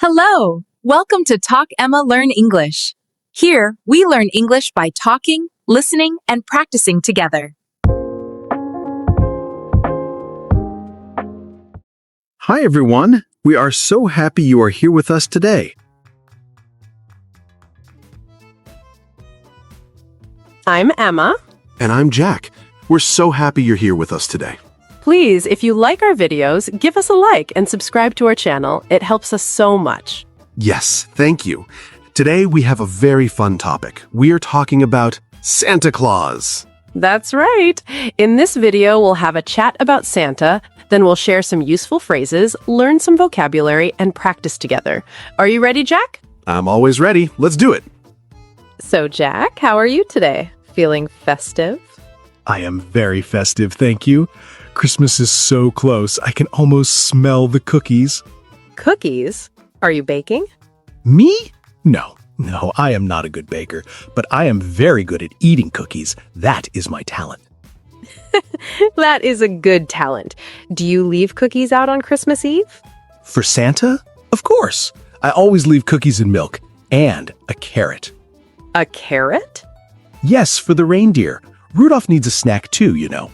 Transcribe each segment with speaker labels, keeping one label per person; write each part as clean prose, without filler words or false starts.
Speaker 1: Hello! Welcome to Talk Emma Learn English. Here, we learn English by talking, listening, and practicing together.
Speaker 2: Hi, everyone. We are so happy you are here with us today.
Speaker 3: I'm Emma.
Speaker 4: And I'm Jack. We're so happy you're here with us today.
Speaker 3: Please, if you like our videos, give us a like and subscribe to our channel. It helps us so much.
Speaker 4: Yes, thank you. Today we have a very fun topic. We are talking about Santa Claus.
Speaker 3: That's right. In this video, we'll have a chat about Santa, then we'll share some useful phrases, learn some vocabulary, and practice together. Are you ready, Jack?
Speaker 4: I'm always ready. Let's do it.
Speaker 3: So, Jack, how are you today? Feeling festive?
Speaker 5: I am very festive, thank you. Christmas is so close, I can almost smell the cookies.
Speaker 3: Cookies? Are you baking?
Speaker 5: Me? No, I am not a good baker, but I am very good at eating cookies. That is my talent.
Speaker 3: That is a good talent. Do you leave cookies out on Christmas Eve?
Speaker 5: For Santa? Of course. I always leave cookies and milk, and a carrot.
Speaker 3: A carrot?
Speaker 5: Yes, for the reindeer. Rudolph needs a snack too, you know.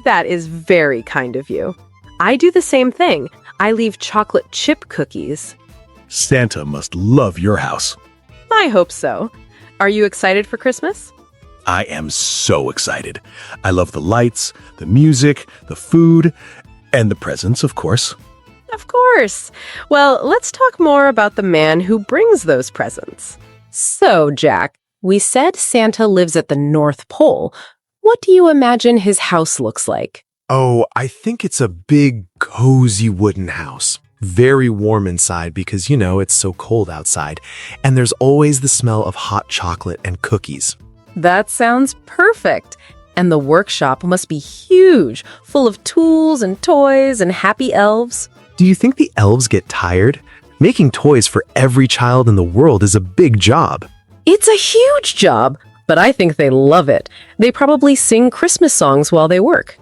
Speaker 3: That is very kind of you. I do the same thing. I leave chocolate chip cookies.
Speaker 5: Santa must love your house.
Speaker 3: I hope so. Are you excited for Christmas?
Speaker 5: I am so excited. I love the lights, the music, the food, and the presents, of course.
Speaker 3: Of course. Well, let's talk more about the man who brings those presents. So, Jack, we said Santa lives at the North Pole. What do you imagine his house looks like?
Speaker 4: Oh, I think it's a big, cozy wooden house. Very warm inside because, it's so cold outside. And there's always the smell of hot chocolate and cookies.
Speaker 3: That sounds perfect. And the workshop must be huge, full of tools and toys and happy elves.
Speaker 4: Do you think the elves get tired? Making toys for every child in the world is a big job.
Speaker 3: It's a huge job, but I think they love it. They probably sing Christmas songs while they work.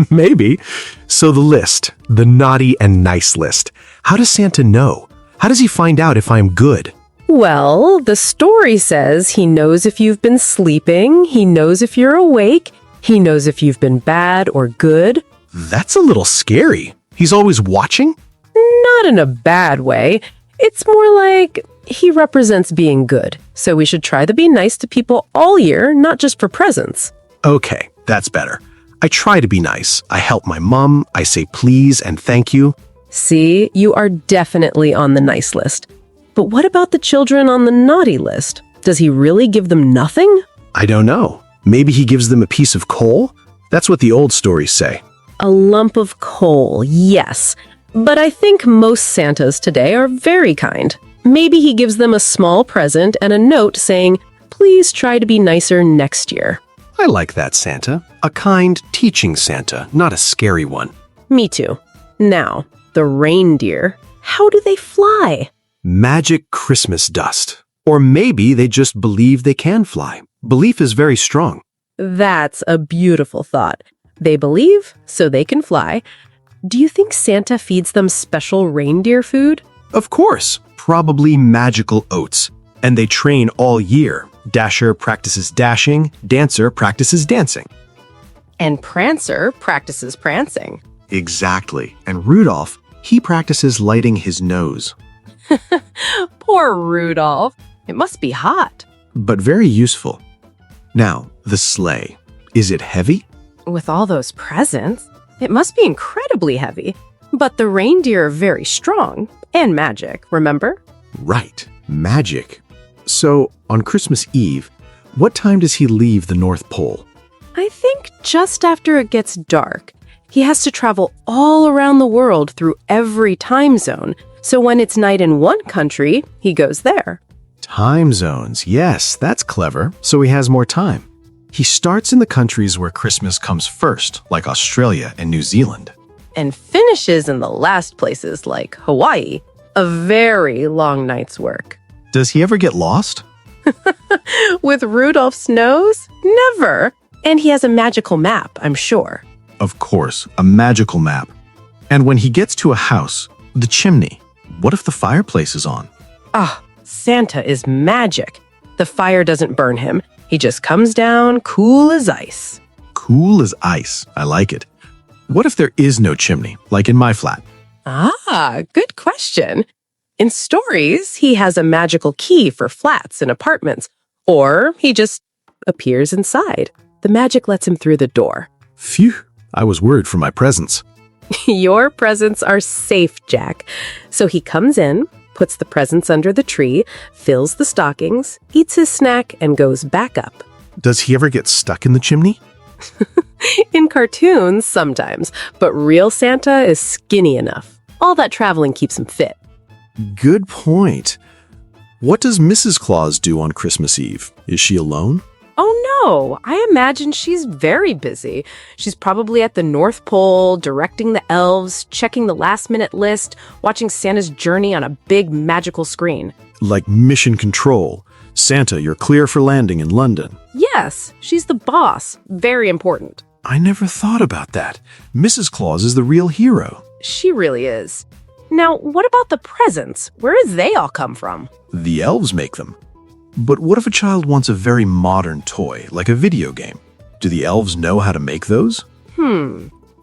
Speaker 4: Maybe. So the list, the naughty and nice list. How does Santa know? How does he find out if I'm good?
Speaker 3: Well, the story says he knows if you've been sleeping, he knows if you're awake, he knows if you've been bad or good.
Speaker 4: That's a little scary. He's always watching?
Speaker 3: Not in a bad way. It's more like he represents being good. So we should try to be nice to people all year, not just for presents.
Speaker 4: Okay, that's better. I try to be nice. I help my mom. I say please and thank you.
Speaker 3: See, you are definitely on the nice list. But what about the children on the naughty list? Does he really give them nothing?
Speaker 4: I don't know. Maybe he gives them a piece of coal? That's what the old stories say.
Speaker 3: A lump of coal, yes. But I think most Santas today are very kind. Maybe he gives them a small present and a note saying, please try to be nicer next year.
Speaker 4: I like that Santa. A kind, teaching Santa, not a scary one.
Speaker 3: Me too. Now, the reindeer, how do they fly?
Speaker 4: Magic Christmas dust. Or maybe they just believe they can fly. Belief is very strong.
Speaker 3: That's a beautiful thought. They believe, so they can fly. Do you think Santa feeds them special reindeer food?
Speaker 4: Of course, probably magical oats. And they train all year. Dasher practices dashing, Dancer practices dancing.
Speaker 3: And Prancer practices prancing.
Speaker 4: Exactly. And Rudolph, he practices lighting his nose.
Speaker 3: Poor Rudolph. It must be hot.
Speaker 4: But very useful. Now, the sleigh. Is it heavy?
Speaker 3: With all those presents, it must be incredibly heavy. But the reindeer are very strong and magic, remember?
Speaker 4: Right. Magic. So, on Christmas Eve, what time does he leave the North Pole?
Speaker 3: I think just after it gets dark. He has to travel all around the world through every time zone. So when it's night in one country, he goes there.
Speaker 4: Time zones. Yes, that's clever. So he has more time. He starts in the countries where Christmas comes first, like Australia and New Zealand.
Speaker 3: And finishes in the last places like Hawaii. A very long night's work.
Speaker 4: Does he ever get lost?
Speaker 3: With Rudolph's nose? Never. And he has a magical map, I'm sure.
Speaker 4: Of course, a magical map. And when he gets to a house, the chimney,
Speaker 5: What if the fireplace is on?
Speaker 3: Ah, Santa is magic. The fire doesn't burn him. He just comes down cool as ice.
Speaker 5: Cool as ice. I like it. What if there is no chimney, like in my flat?
Speaker 3: Ah, good question. In stories, he has a magical key for flats and apartments, or he just appears inside. The magic lets him through the door.
Speaker 5: Phew, I was worried for my presents.
Speaker 3: Your presents are safe, Jack. So he comes in, puts the presents under the tree, fills the stockings, eats his snack, and goes back up.
Speaker 5: Does he ever get stuck in the chimney?
Speaker 3: In cartoons, sometimes, but real Santa is skinny enough. All that traveling keeps him fit.
Speaker 5: Good point. What does Mrs. Claus do on Christmas Eve? Is she alone?
Speaker 3: Oh no, I imagine she's very busy. She's probably at the North Pole, directing the elves, checking the last-minute list, watching Santa's journey on a big magical screen.
Speaker 5: Like mission control. Santa, you're clear for landing in London.
Speaker 3: Yes, she's the boss. Very important.
Speaker 5: I never thought about that. Mrs. Claus is the real hero.
Speaker 3: She really is. Now, what about the presents? Where do they all come from?
Speaker 5: The elves make them. But what if a child wants a very modern toy, like a video game? Do the elves know how to make those?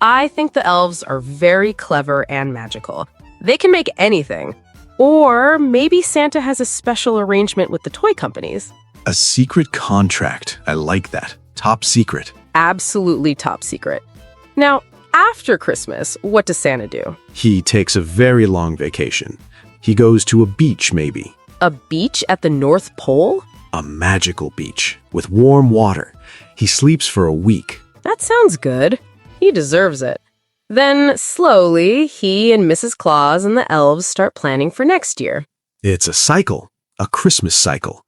Speaker 3: I think the elves are very clever and magical. They can make anything. Or maybe Santa has a special arrangement with the toy companies.
Speaker 5: A secret contract. I like that. Top secret.
Speaker 3: Absolutely top secret. Now, after Christmas, what does Santa do?
Speaker 5: He takes a very long vacation. He goes to a beach, maybe.
Speaker 3: A beach at the North Pole?
Speaker 5: A magical beach with warm water. He sleeps for a week.
Speaker 3: That sounds good. He deserves it. Then, slowly, he and Mrs. Claus and the elves start planning for next year.
Speaker 5: It's a cycle. A Christmas cycle.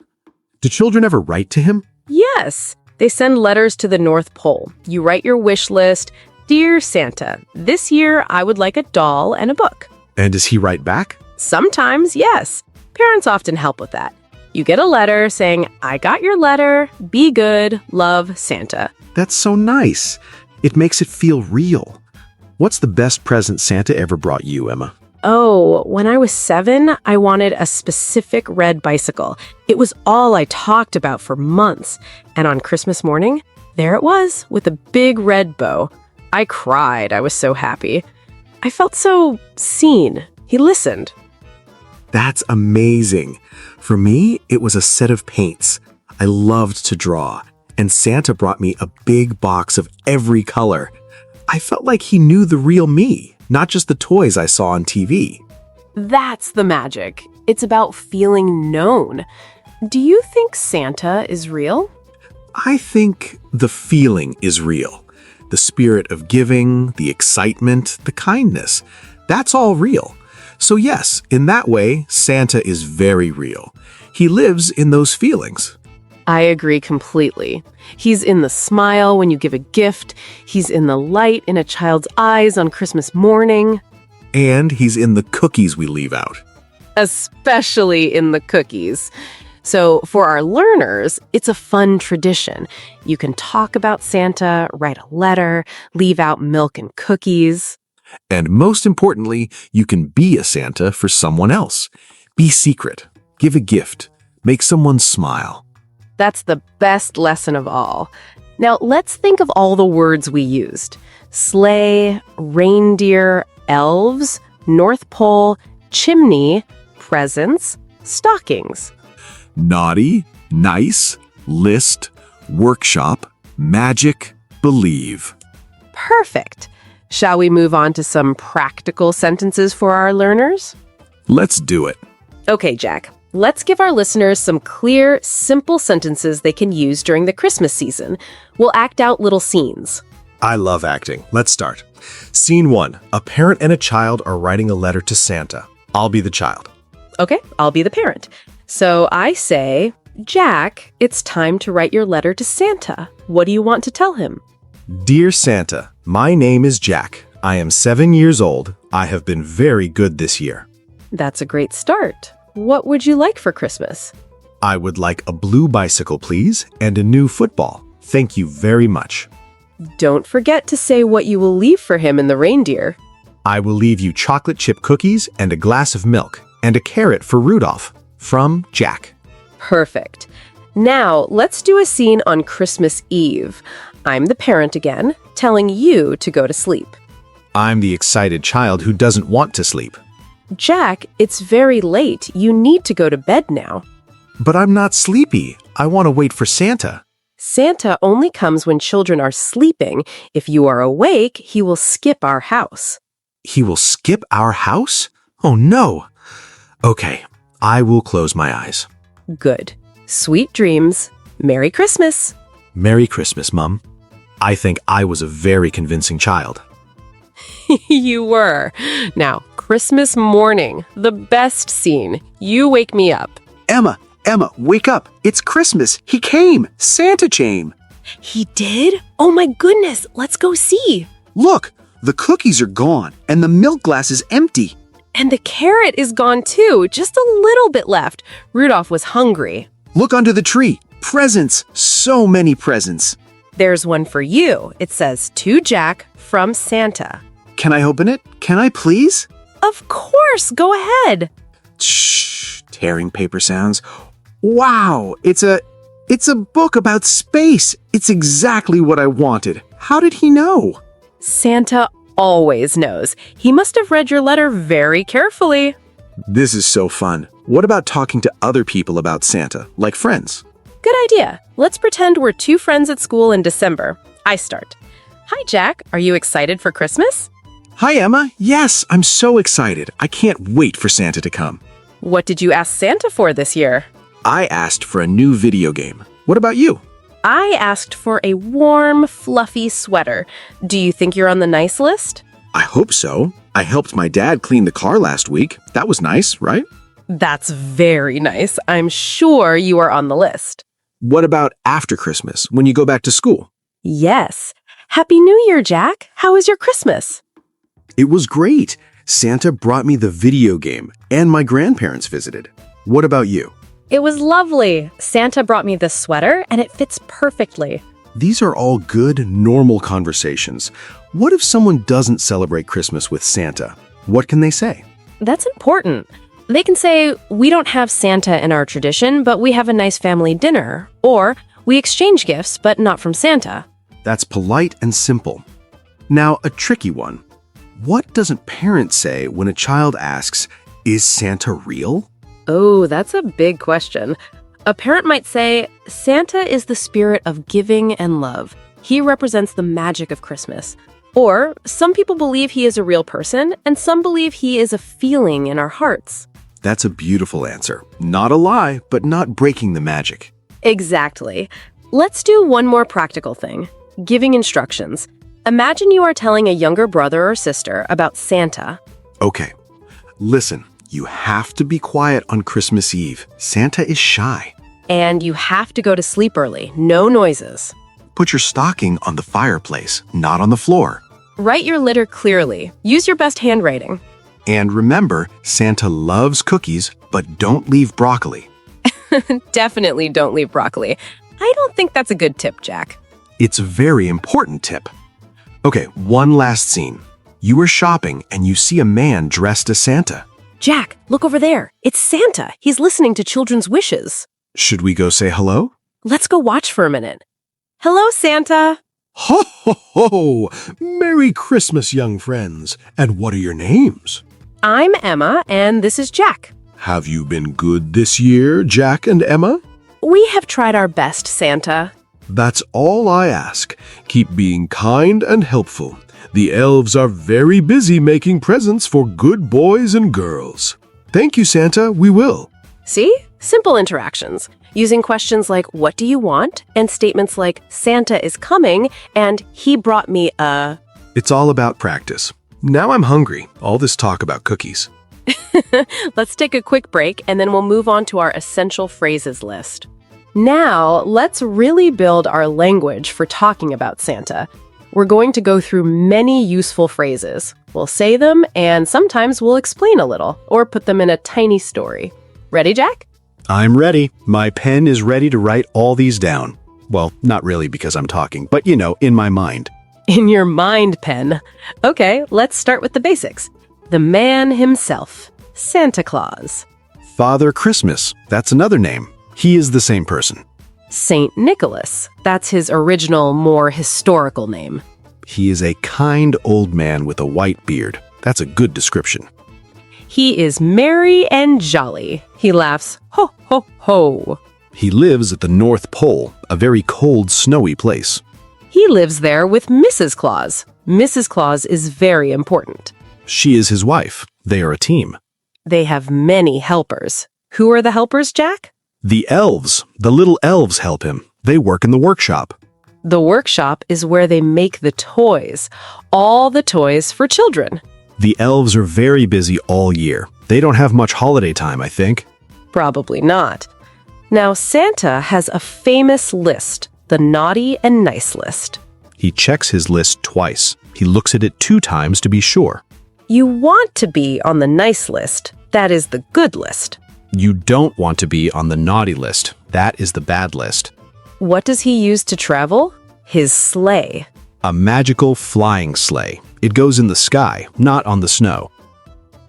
Speaker 5: Do children ever write to him?
Speaker 3: Yes, they send letters to the North Pole. You write your wish list. Dear Santa, this year I would like a doll and a book.
Speaker 5: And does he write back?
Speaker 3: Sometimes, yes. Parents often help with that. You get a letter saying, I got your letter, be good, love, Santa.
Speaker 5: That's so nice. It makes it feel real. What's the best present Santa ever brought you, Emma?
Speaker 3: Oh, when I was 7, I wanted a specific red bicycle. It was all I talked about for months. And on Christmas morning, there it was with a big red bow. I cried. I was so happy. I felt so seen. He listened.
Speaker 2: That's amazing. For me, it was a set of paints. I loved to draw, and Santa brought me a big box of every color. I felt like he knew the real me, not just the toys I saw on TV.
Speaker 3: That's the magic. It's about feeling known. Do you think Santa is real?
Speaker 2: I think the feeling is real. The spirit of giving, the excitement, the kindness. That's all real. So yes, in that way, Santa is very real. He lives in those feelings.
Speaker 3: I agree completely. He's in the smile when you give a gift. He's in the light in a child's eyes on Christmas morning.
Speaker 2: And he's in the cookies we leave out.
Speaker 3: Especially in the cookies. So for our learners, it's a fun tradition. You can talk about Santa, write a letter, leave out milk and cookies.
Speaker 2: And most importantly, you can be a Santa for someone else. Be secret. Give a gift. Make someone smile.
Speaker 3: That's the best lesson of all. Now, let's think of all the words we used. Sleigh, reindeer, elves, North Pole, chimney, presents, stockings.
Speaker 2: Naughty, nice, list, workshop, magic, believe.
Speaker 3: Perfect. Shall we move on to some practical sentences for our learners?
Speaker 2: Let's do it.
Speaker 3: Okay, Jack. Let's give our listeners some clear, simple sentences they can use during the Christmas season. We'll act out little scenes.
Speaker 4: I love acting. Let's start. Scene 1. A parent and a child are writing a letter to Santa. I'll be the child.
Speaker 3: Okay, I'll be the parent. So I say, Jack, it's time to write your letter to Santa. What do you want to tell him?
Speaker 4: Dear Santa, my name is Jack. I am 7 years old. I have been very good this year.
Speaker 3: That's a great start. What would you like for Christmas?
Speaker 4: I would like a blue bicycle, please, and a new football. Thank you very much.
Speaker 3: Don't forget to say what you will leave for him in the reindeer.
Speaker 4: I will leave you chocolate chip cookies and a glass of milk.
Speaker 2: and a carrot for Rudolph. From Jack.
Speaker 3: Perfect. Now, let's do a scene on Christmas Eve. I'm the parent again, telling you to go to sleep.
Speaker 2: I'm the excited child who doesn't want to sleep.
Speaker 3: Jack, it's very late. You need to go to bed now.
Speaker 2: But I'm not sleepy. I want to wait for Santa.
Speaker 3: Santa only comes when children are sleeping. If you are awake, he will skip our house.
Speaker 2: He will skip our house? Oh no. Okay, I will close my eyes.
Speaker 3: Good. Sweet dreams. Merry Christmas.
Speaker 2: Merry Christmas, Mum. I think I was a very convincing child.
Speaker 3: You were. Now, Christmas morning, the best scene. You wake me up.
Speaker 6: Emma, wake up. It's Christmas. He came. Santa came.
Speaker 3: He did? Oh my goodness, let's go see.
Speaker 6: Look, the cookies are gone and the milk glass is empty.
Speaker 3: And the carrot is gone too, just a little bit left. Rudolph was hungry.
Speaker 6: Look under the tree. Presents. So many presents.
Speaker 3: There's one for you. It says, to Jack from Santa.
Speaker 6: Can I open it? Can I please?
Speaker 3: Of course, go ahead.
Speaker 6: Shh, tearing paper sounds. Wow, it's a book about space. It's exactly what I wanted. How did he know?
Speaker 3: Santa always knows. He must have read your letter very carefully.
Speaker 6: This is so fun. What about talking to other people about Santa, like friends?
Speaker 3: Good idea. Let's pretend we're two friends at school in December. I start. Hi, Jack. Are you excited for Christmas?
Speaker 6: Hi, Emma. Yes, I'm so excited. I can't wait for Santa to come.
Speaker 3: What did you ask Santa for this year?
Speaker 6: I asked for a new video game. What about you?
Speaker 3: I asked for a warm, fluffy sweater. Do you think you're on the nice list?
Speaker 6: I hope so. I helped my dad clean the car last week. That was nice, right?
Speaker 3: That's very nice. I'm sure you are on the list.
Speaker 6: What about after Christmas, when you go back to school?
Speaker 3: Yes. Happy New Year, Jack. How was your Christmas?
Speaker 6: It was great. Santa brought me the video game, and my grandparents visited. What about you?
Speaker 7: It was lovely. Santa brought me this sweater, and it fits perfectly.
Speaker 6: These are all good, normal conversations. What if someone doesn't celebrate Christmas with Santa? What can they say?
Speaker 7: That's important. They can say, we don't have Santa in our tradition, but we have a nice family dinner. Or, we exchange gifts, but not from Santa.
Speaker 6: That's polite and simple. Now, a tricky one. What doesn't parents say when a child asks, is Santa real?
Speaker 3: Oh, that's a big question. A parent might say, Santa is the spirit of giving and love. He represents the magic of Christmas. Or, some people believe he is a real person, and some believe he is a feeling in our hearts.
Speaker 6: That's a beautiful answer. Not a lie, but not breaking the magic.
Speaker 3: Exactly. Let's do one more practical thing. Giving instructions. Imagine you are telling a younger brother or sister about Santa.
Speaker 6: Okay, listen, you have to be quiet on Christmas Eve. Santa is shy.
Speaker 3: And you have to go to sleep early. No noises.
Speaker 6: Put your stocking on the fireplace, not on the floor.
Speaker 3: Write your letter clearly. Use your best handwriting.
Speaker 6: And remember, Santa loves cookies, but don't leave broccoli.
Speaker 3: Definitely don't leave broccoli. I don't think that's a good tip, Jack.
Speaker 6: It's a very important tip. Okay, one last scene. You are shopping and you see a man dressed as Santa.
Speaker 3: Jack, look over there. It's Santa. He's listening to children's wishes.
Speaker 6: Should we go say hello?
Speaker 3: Let's go watch for a minute. Hello, Santa.
Speaker 5: Ho, ho, ho! Merry Christmas, young friends. And what are your names?
Speaker 3: I'm Emma, and this is Jack.
Speaker 5: Have you been good this year, Jack and Emma?
Speaker 3: We have tried our best, Santa.
Speaker 5: That's all I ask. Keep being kind and helpful. The elves are very busy making presents for good boys and girls. Thank you, Santa. We will.
Speaker 3: See? Simple interactions. Using questions like, what do you want? And statements like, Santa is coming, and he brought me a...
Speaker 6: It's all about practice. Now I'm hungry. All this talk about cookies.
Speaker 3: Let's take a quick break, and then we'll move on to our essential phrases list. Now, let's really build our language for talking about Santa. We're going to go through many useful phrases. We'll say them, and sometimes we'll explain a little, or put them in a tiny story. Ready, Jack?
Speaker 6: I'm ready. My pen is ready to write all these down. Well, not really because I'm talking, but in my mind.
Speaker 3: In your mind, pen. Okay, let's start with the basics. The man himself. Santa Claus.
Speaker 2: Father Christmas, that's another name. He is the same person.
Speaker 3: Saint Nicholas. That's his original, more historical name.
Speaker 2: He is a kind old man with a white beard. That's a good description.
Speaker 3: He is merry and jolly. He laughs, ho, ho, ho.
Speaker 2: He lives at the North Pole, a very cold, snowy place.
Speaker 3: He lives there with Mrs. Claus. Mrs. Claus is very important.
Speaker 2: She is his wife. They are a team.
Speaker 3: They have many helpers. Who are the helpers, Jack?
Speaker 2: The elves, the little elves help him. They work in the workshop.
Speaker 3: The workshop is where they make the toys. All the toys for children.
Speaker 2: The elves are very busy all year. They don't have much holiday time, I think.
Speaker 3: Probably not. Now, Santa has a famous list, the naughty and nice list.
Speaker 2: He checks his list twice. He looks at it 2 times to be sure.
Speaker 3: You want to be on the nice list. That is the good list.
Speaker 2: You don't want to be on the naughty list. That is the bad list.
Speaker 3: What does he use to travel? His sleigh.
Speaker 2: A magical flying sleigh. It goes in the sky, not on the snow.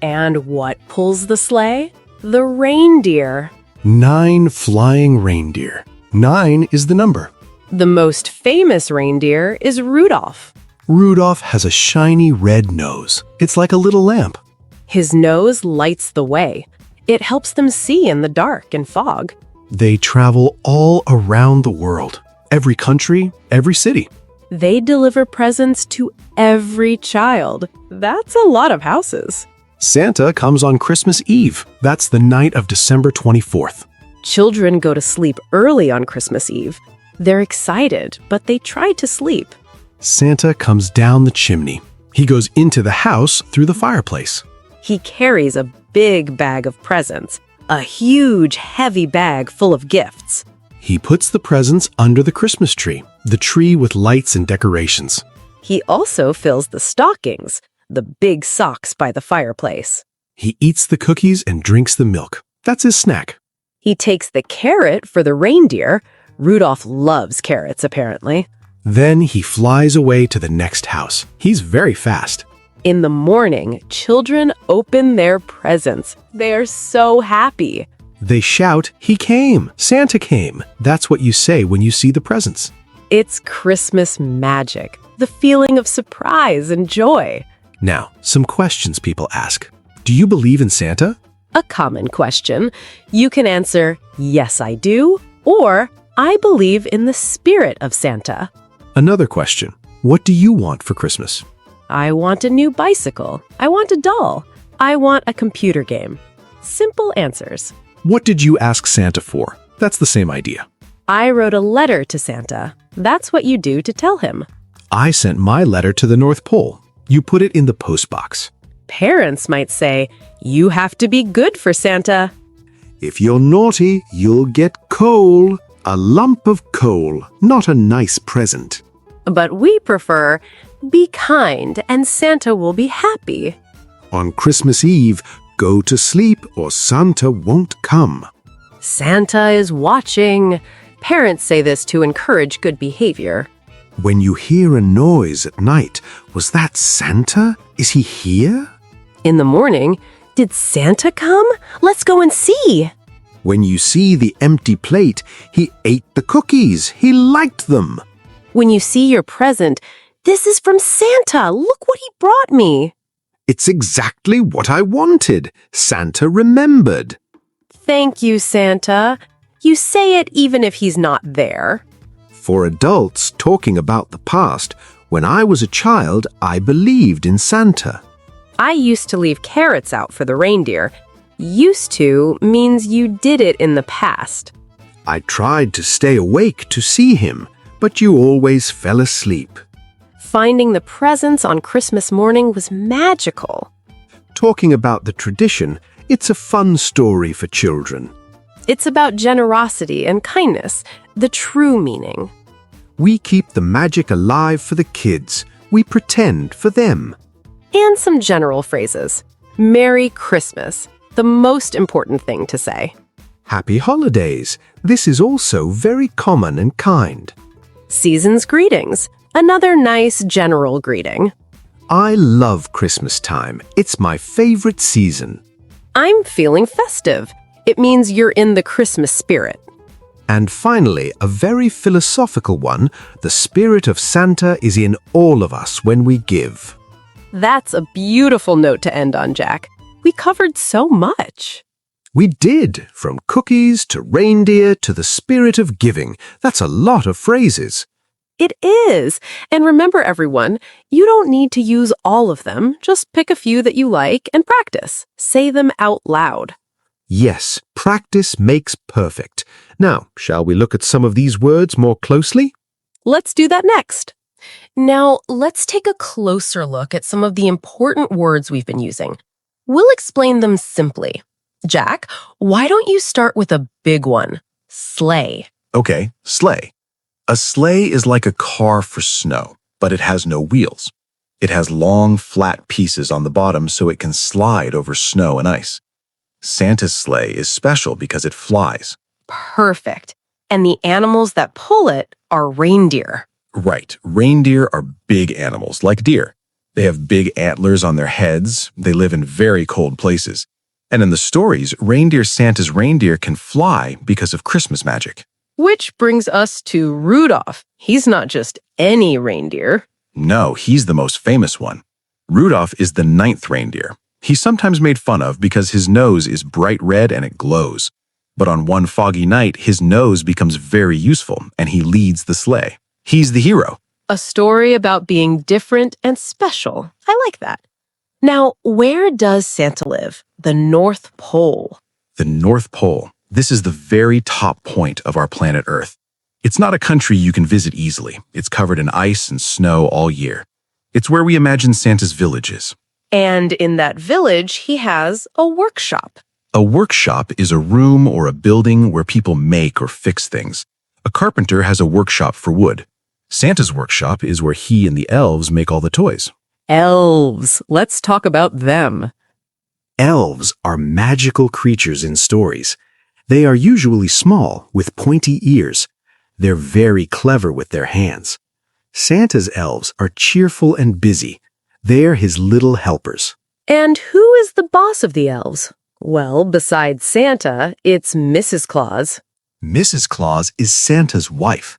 Speaker 3: And what pulls the sleigh? The reindeer.
Speaker 4: 9 flying reindeer. 9 is the number.
Speaker 3: The most famous reindeer is Rudolph.
Speaker 4: Rudolph has a shiny red nose. It's like a little lamp.
Speaker 3: His nose lights the way. It helps them see in the dark and fog.
Speaker 4: They travel all around the world. Every country, every city.
Speaker 3: They deliver presents to every child. That's a lot of houses.
Speaker 4: Santa comes on Christmas Eve. That's the night of December 24th.
Speaker 3: Children go to sleep early on Christmas Eve. They're excited, but they try to sleep.
Speaker 4: Santa comes down the chimney. He goes into the house through the fireplace.
Speaker 3: He carries a big bag of presents, a huge, heavy bag full of gifts.
Speaker 4: He puts the presents under the Christmas tree, the tree with lights and decorations.
Speaker 3: He also fills the stockings, the big socks by the fireplace.
Speaker 4: He eats the cookies and drinks the milk. That's his snack.
Speaker 3: He takes the carrot for the reindeer. Rudolph loves carrots, apparently.
Speaker 4: Then he flies away to the next house. He's very fast.
Speaker 3: In the morning, children open their presents. They are so happy.
Speaker 4: They shout, "He came! Santa came!" That's what you say when you see the presents.
Speaker 3: It's Christmas magic, the feeling of surprise and joy.
Speaker 4: Now, some questions people ask. Do you believe in Santa?
Speaker 3: A common question. You can answer, yes, I do, or I believe in the spirit of Santa.
Speaker 4: Another question. What do you want for Christmas?
Speaker 3: I want a new bicycle. I want a doll. I want a computer game. Simple answers.
Speaker 4: What did you ask Santa for? That's the same idea.
Speaker 3: I wrote a letter to Santa. That's what you do to tell him.
Speaker 4: I sent my letter to the North Pole. You put it in the postbox.
Speaker 3: Parents might say, you have to be good for Santa.
Speaker 6: If you're naughty, you'll get coal. A lump of coal, not a nice present.
Speaker 3: But we prefer, be kind and Santa will be happy.
Speaker 6: On Christmas Eve, go to sleep or Santa won't come.
Speaker 3: Santa is watching. Parents say this to encourage good behavior.
Speaker 6: When you hear a noise at night, was that Santa? Is he here?
Speaker 3: In the morning, did Santa come? Let's go and see.
Speaker 6: When you see the empty plate, he ate the cookies. He liked them.
Speaker 3: When you see your present, this is from Santa. Look what he brought me.
Speaker 6: It's exactly what I wanted. Santa remembered.
Speaker 3: Thank you, Santa. You say it even if he's not there.
Speaker 6: For adults talking about the past, when I was a child, I believed in Santa.
Speaker 3: I used to leave carrots out for the reindeer. Used to means you did it in the past.
Speaker 6: I tried to stay awake to see him, but you always fell asleep.
Speaker 3: Finding the presents on Christmas morning was magical.
Speaker 6: Talking about the tradition, it's a fun story for children.
Speaker 3: It's about generosity and kindness, the true meaning.
Speaker 6: We keep the magic alive for the kids. We pretend for them.
Speaker 3: And some general phrases. Merry Christmas, the most important thing to say.
Speaker 6: Happy holidays. This is also very common and kind.
Speaker 3: Season's greetings, another nice general greeting.
Speaker 6: I love Christmas time. It's my favorite season.
Speaker 3: I'm feeling festive. It means you're in the Christmas spirit.
Speaker 4: And finally, a very philosophical one, the spirit of Santa is in all of us when we give.
Speaker 3: That's a beautiful note to end on, Jack. We covered so much.
Speaker 4: We did, from cookies to reindeer to the spirit of giving. That's a lot of phrases.
Speaker 3: It is. And remember, everyone, you don't need to use all of them. Just pick a few that you like and practice. Say them out loud.
Speaker 4: Yes, practice makes perfect. Now, shall we look at some of these words more closely?
Speaker 3: Let's do that next. Now, let's take a closer look at some of the important words we've been using. We'll explain them simply. Jack, why don't you start with a big one? Sleigh.
Speaker 6: Okay, sleigh. A sleigh is like a car for snow, but it has no wheels. It has long, flat pieces on the bottom so it can slide over snow and ice. Santa's sleigh is special because it flies.
Speaker 3: Perfect. And the animals that pull it are reindeer.
Speaker 6: Right, reindeer are big animals, like deer. They have big antlers on their heads. They live in very cold places. And in the stories, Reindeer Santa's reindeer can fly because of Christmas magic.
Speaker 3: Which brings us to Rudolph. He's not just any reindeer.
Speaker 6: No, he's the most famous one. Rudolph is the 9th reindeer. He's sometimes made fun of because his nose is bright red and it glows. But on one foggy night, his nose becomes very useful and he leads the sleigh. He's the hero.
Speaker 3: A story about being different and special. I like that. Now, where does Santa live? The North Pole.
Speaker 6: The North Pole. This is the very top point of our planet Earth. It's not a country you can visit easily. It's covered in ice and snow all year. It's where we imagine Santa's village is.
Speaker 3: And in that village, he has a workshop.
Speaker 6: A workshop is a room or a building where people make or fix things. A carpenter has a workshop for wood. Santa's workshop is where he and the elves make all the toys.
Speaker 3: Elves. Let's talk about them.
Speaker 2: Elves are magical creatures in stories. They are usually small, with pointy ears. They're very clever with their hands. Santa's elves are cheerful and busy. They're his little helpers.
Speaker 3: And who is the boss of the elves? Well, besides Santa, it's Mrs. Claus.
Speaker 2: Mrs. Claus is Santa's wife.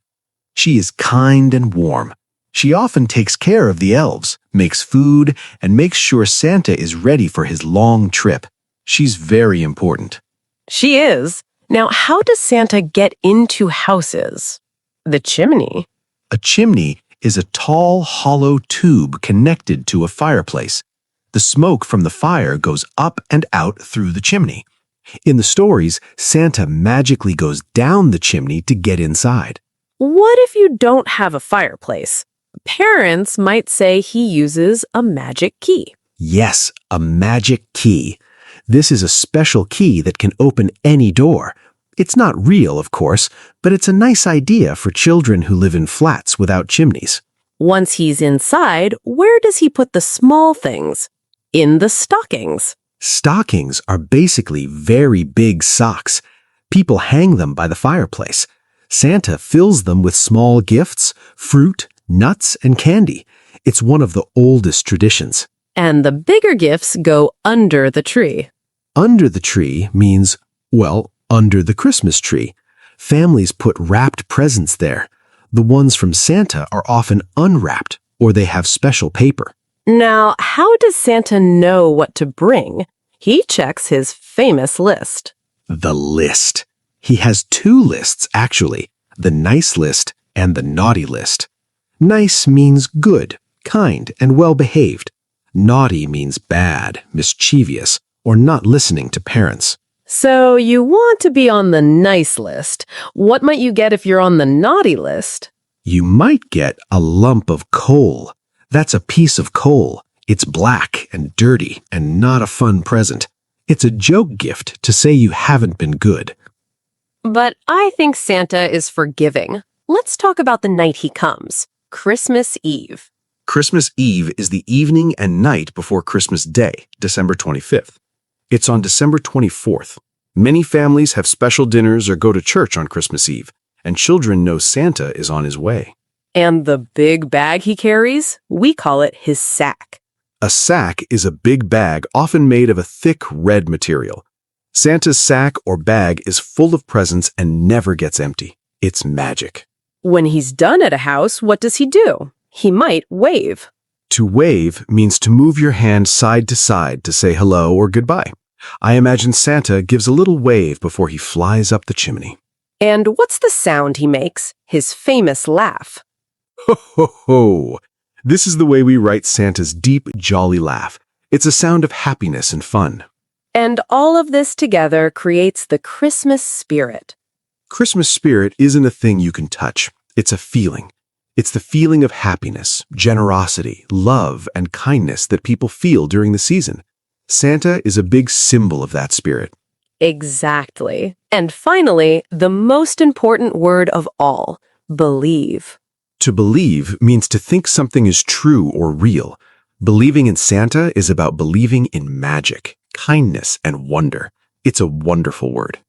Speaker 2: She is kind and warm. She often takes care of the elves, makes food, and makes sure Santa is ready for his long trip. She's very important.
Speaker 3: She is. Now, how does Santa get into houses? The chimney.
Speaker 2: A chimney is a tall, hollow tube connected to a fireplace. The smoke from the fire goes up and out through the chimney. In the stories, Santa magically goes down the chimney to get inside.
Speaker 3: What if you don't have a fireplace? Parents might say he uses a magic key.
Speaker 2: Yes, a magic key. This is a special key that can open any door. It's not real, of course, but it's a nice idea for children who live in flats without chimneys.
Speaker 3: Once he's inside, where does he put the small things? In the stockings.
Speaker 2: Stockings are basically very big socks. People hang them by the fireplace. Santa fills them with small gifts, fruit, nuts, and candy. It's one of the oldest traditions.
Speaker 3: And the bigger gifts go under the tree.
Speaker 2: Under the tree means, well, under the Christmas tree. Families put wrapped presents there. The ones from Santa are often unwrapped, or they have special paper.
Speaker 3: Now, how does Santa know what to bring? He checks his famous list.
Speaker 2: The list. He has 2 lists, actually, the nice list and the naughty list. Nice means good, kind, and well-behaved. Naughty means bad, mischievous, or not listening to parents.
Speaker 3: So you want to be on the nice list. What might you get if you're on the naughty list?
Speaker 2: You might get a lump of coal. That's a piece of coal. It's black and dirty and not a fun present. It's a joke gift to say you haven't been good.
Speaker 3: But I think Santa is forgiving. Let's talk about the night he comes. Christmas Eve.
Speaker 6: Christmas Eve is the evening and night before Christmas Day, December 25th. It's on December 24th. Many families have special dinners or go to church on Christmas Eve, and children know Santa is on his way.
Speaker 3: And the big bag he carries? We call it his sack.
Speaker 5: A sack is a big bag often made of a thick red material. Santa's sack or bag is full of presents and never gets empty. It's magic.
Speaker 3: When he's done at a house, what does he do? He might wave.
Speaker 5: To wave means to move your hand side to side to say hello or goodbye. I imagine Santa gives a little wave before he flies up the chimney.
Speaker 3: And what's the sound he makes? His famous laugh.
Speaker 5: Ho, ho, ho! This is the way we write Santa's deep, jolly laugh. It's a sound of happiness and fun.
Speaker 3: And all of this together creates the Christmas spirit.
Speaker 5: Christmas spirit isn't a thing you can touch. It's a feeling. It's the feeling of happiness, generosity, love, and kindness that people feel during the season. Santa is a big symbol of that spirit.
Speaker 3: Exactly. And finally, the most important word of all, believe.
Speaker 5: To believe means to think something is true or real. Believing in Santa is about believing in magic, kindness, and wonder. It's a wonderful word.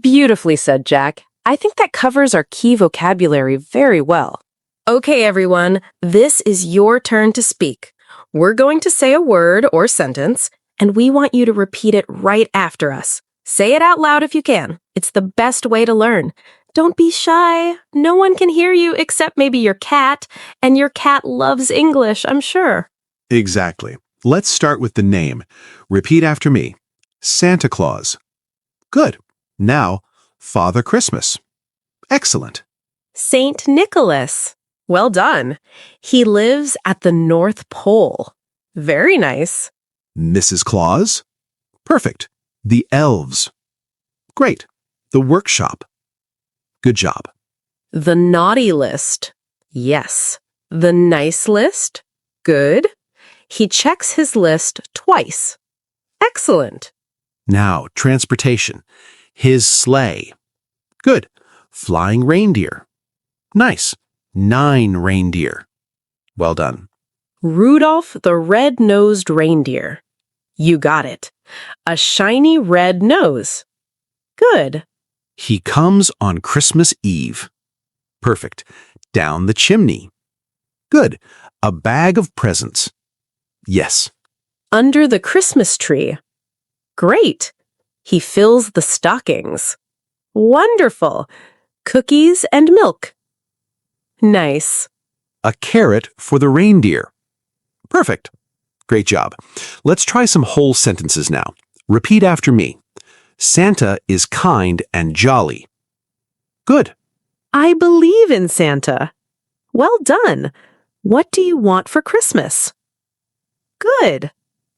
Speaker 3: Beautifully said, Jack. I think that covers our key vocabulary very well. Okay, everyone, this is your turn to speak. We're going to say a word or sentence, and we want you to repeat it right after us. Say it out loud if you can. It's the best way to learn. Don't be shy. No one can hear you except maybe your cat, and your cat loves English, I'm sure.
Speaker 5: Exactly. Let's start with the name. Repeat after me. Santa Claus. Good. Now, Father Christmas. Excellent.
Speaker 3: Saint Nicholas. Well done. He lives at the North Pole. Very nice.
Speaker 5: Mrs. Claus. Perfect. The elves. Great. The workshop. Good job.
Speaker 3: The naughty list. Yes. The nice list. Good. He checks his list twice. Excellent.
Speaker 5: Now, transportation. His sleigh. Good. Flying reindeer. Nice. 9 reindeer. Well done.
Speaker 3: Rudolph the red-nosed reindeer. You got it. A shiny red nose. Good.
Speaker 5: He comes on Christmas Eve. Perfect. Down the chimney. Good. A bag of presents. Yes.
Speaker 3: Under the Christmas tree. Great. He fills the stockings. Wonderful. Cookies and milk. Nice.
Speaker 5: A carrot for the reindeer. Perfect. Great job. Let's try some whole sentences now. Repeat after me. Santa is kind and jolly. Good.
Speaker 3: I believe in Santa. Well done. What do you want for Christmas? Good.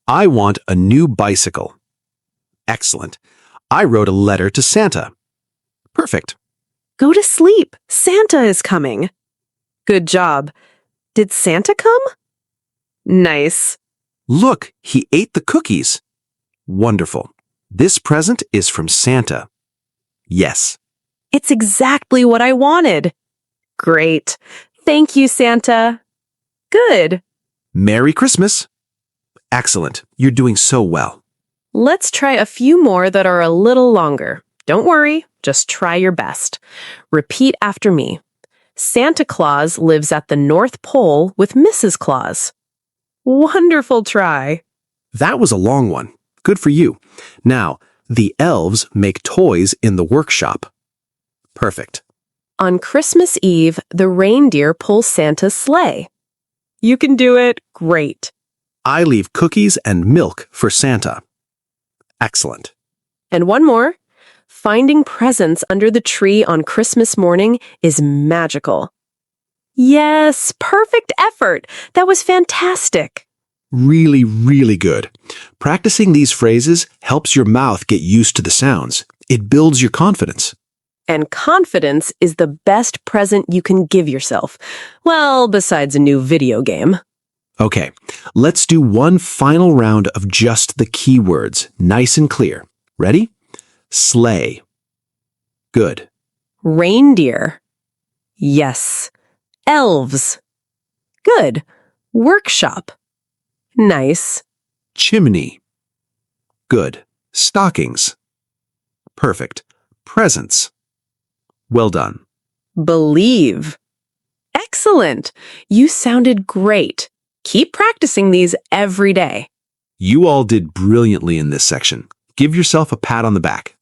Speaker 5: I want a new bicycle. Excellent. I wrote a letter to Santa. Perfect.
Speaker 3: Go to sleep. Santa is coming. Good job. Did Santa come? Nice.
Speaker 5: Look, he ate the cookies. Wonderful. This present is from Santa. Yes.
Speaker 3: It's exactly what I wanted. Great. Thank you, Santa. Good.
Speaker 5: Merry Christmas. Excellent. You're doing so well.
Speaker 3: Let's try a few more that are a little longer. Don't worry, just try your best. Repeat after me. Santa Claus lives at the North Pole with Mrs. Claus. Wonderful try.
Speaker 5: That was a long one. Good for you. Now, the elves make toys in the workshop. Perfect.
Speaker 3: On Christmas Eve, the reindeer pull Santa's sleigh. You can do it. Great.
Speaker 5: I leave cookies and milk for Santa. Excellent.
Speaker 3: And one more. Finding presents under the tree on Christmas morning is magical. Yes, perfect effort. That was fantastic.
Speaker 5: Really, really good. Practicing these phrases helps your mouth get used to the sounds. It builds your confidence.
Speaker 3: And confidence is the best present you can give yourself. Well, besides a new video game.
Speaker 5: Okay, let's do one final round of just the keywords, nice and clear. Ready? Sleigh. Good.
Speaker 3: Reindeer. Yes. Elves. Good. Workshop. Nice.
Speaker 5: Chimney. Good. Stockings. Perfect. Presents. Well done.
Speaker 3: Believe. Excellent. You sounded great. Keep practicing these every day.
Speaker 2: You all did brilliantly in this section. Give yourself a pat on the back.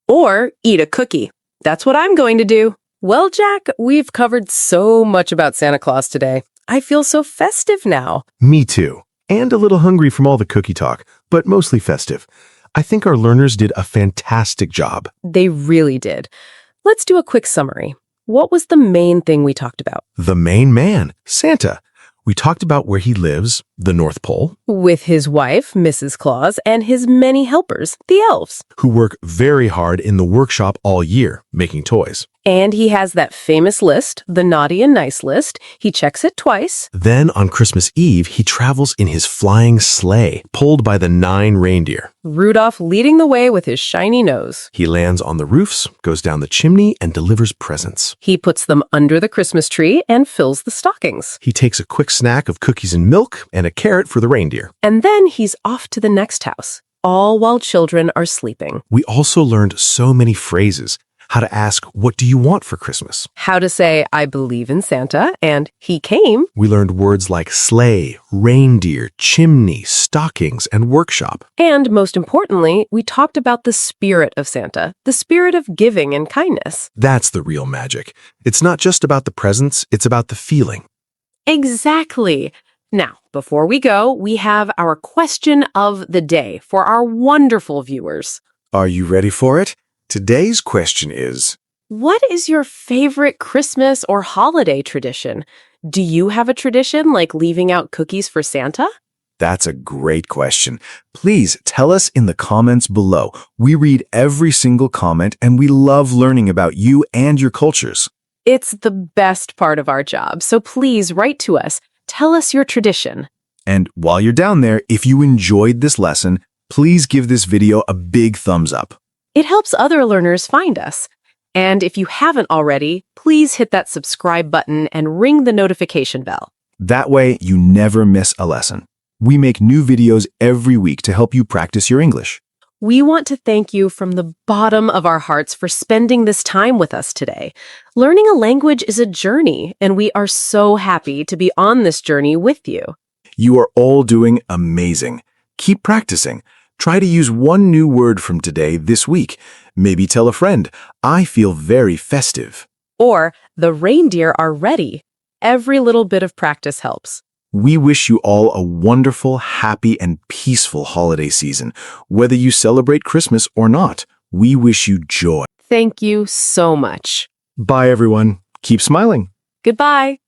Speaker 3: Or eat a cookie. That's what I'm going to do. Well, Jack, we've covered so much about Santa Claus today. I feel so festive now.
Speaker 4: Me too. And a little hungry from all the cookie talk, but mostly festive. I think our learners did a fantastic job.
Speaker 3: They really did. Let's do a quick summary. What was the main thing we talked about?
Speaker 4: The main man, Santa. We talked about where he lives, the North Pole,
Speaker 3: With his wife, Mrs. Claus, and his many helpers, the elves.
Speaker 4: who work very hard in the workshop all year, making toys.
Speaker 3: And he has that famous list, the naughty and nice list. He checks it twice.
Speaker 4: Then on Christmas Eve, he travels in his flying sleigh, pulled by the 9 reindeer.
Speaker 3: Rudolph leading the way with his shiny nose.
Speaker 4: He lands on the roofs, goes down the chimney, and delivers presents.
Speaker 3: He puts them under the Christmas tree and fills the stockings.
Speaker 4: He takes a quick snack of cookies and milk and a carrot for the reindeer.
Speaker 3: And then he's off to the next house, all while children are sleeping.
Speaker 4: We also learned so many phrases. How to ask, what do you want for Christmas?
Speaker 3: How to say, I believe in Santa, and he came.
Speaker 4: We learned words like sleigh, reindeer, chimney, stockings, and workshop.
Speaker 3: And most importantly, we talked about the spirit of Santa, the spirit of giving and kindness.
Speaker 4: That's the real magic. It's not just about the presents, it's about the feeling.
Speaker 3: Exactly. Now, before we go, we have our question of the day for our wonderful viewers.
Speaker 5: Are you ready for it? Today's question is,
Speaker 3: What is your favorite Christmas or holiday tradition? Do you have a tradition like leaving out cookies for Santa?
Speaker 5: that's a great question. Please tell us in the comments below. We read every single comment and we love learning about you and your cultures.
Speaker 3: It's the best part of our job, so please write to us. Tell us your tradition.
Speaker 5: And while you're down there, if you enjoyed this lesson, please give this video a big thumbs up.
Speaker 3: It helps other learners find us. And if you haven't already, please hit that subscribe button and ring the notification bell.
Speaker 5: That way, you never miss a lesson. We make new videos every week to help you practice your English.
Speaker 3: We want to thank you from the bottom of our hearts for spending this time with us today. Learning a language is a journey, and we are so happy to be on this journey with you.
Speaker 5: You are all doing amazing. Keep practicing. Try to use one new word from today this week. Maybe tell a friend, I feel very festive.
Speaker 3: Or, the reindeer are ready. Every little bit of practice helps.
Speaker 5: We wish you all a wonderful, happy, and peaceful holiday season. Whether you celebrate Christmas or not, we wish you joy.
Speaker 3: Thank you so much.
Speaker 4: Bye, everyone. Keep smiling.
Speaker 3: Goodbye.